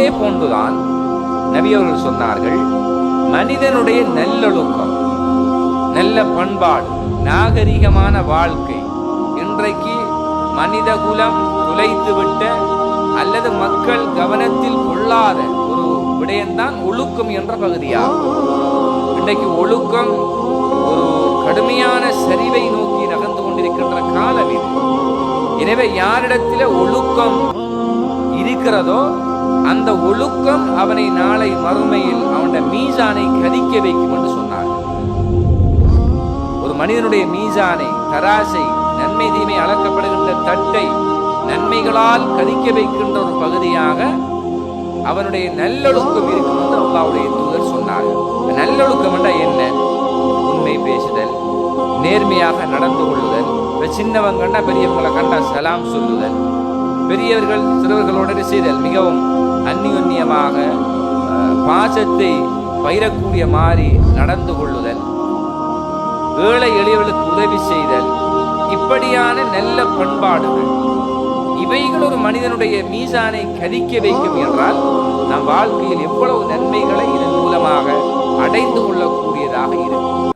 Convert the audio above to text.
இதே போன்றுதான் நபி அவர்கள் சொன்னார்கள், மனிதனுடைய நல்லொழுக்கம், நல்ல பண்பாடு, நாகரிகமான வாழ்க்கை இன்றைக்கு மனித குலம் துளைத்துவிட்ட அல்லது மக்கள் கவனத்தில் கொள்ளாத ஒரு விடயம்தான் ஒழுக்கம் என்ற பகுதியாகும். இன்றைக்கு ஒழுக்கம் ஒரு கடுமையான சரிவை நோக்கி நகர்ந்து கொண்டிருக்கின்ற காலம் இது. எனவே யாரிடத்தில் ஒழுக்கம் இருக்கிறதோ அந்த ஒழுக்கம் அவனை நாளை மறுமையில் அவனுடைய மீசானை கதிக்க வைக்கும் என்று சொன்னார். ஒரு மனிதனுடைய மீசானை, தராசை, நன்மை தீமை அளக்கப்படுகின்ற தட்டை நன்மைகளால் கதிக்க வைக்கின்ற ஒரு பகுதியாக அவனுடைய நல்லொழுக்கம் இருக்கும் என்று அல்லாஹ்வுடைய தூதர் சொன்னார்கள். நல்லொழுக்கம் என்றால் என்ன? உண்மை பேசுதல், நேர்மையாக நடந்து கொள்ளுதல், சின்னவங்க கண்டா பெரியவங்களை கண்டா சலாம் சொல்லுதல், பெரியவர்கள் சிறுவர்களோடு செய்தல், மிகவும் அந்நியமாக பாசத்தை பயிரக்கூடிய மாதிரி நடந்து கொள்ளுதல், ஏழை எளியவர்களுக்கு உதவி செய்தல், இப்படியான நல்ல பண்பாடுகள் இவைகள் ஒரு மனிதனுடைய மீசானை கதிக்க வைக்கும் என்றால் நம் வாழ்க்கையில் எவ்வளவு நன்மைகளை இதன் மூலமாக அடைந்து கொள்ளக்கூடியதாக இருக்கும்.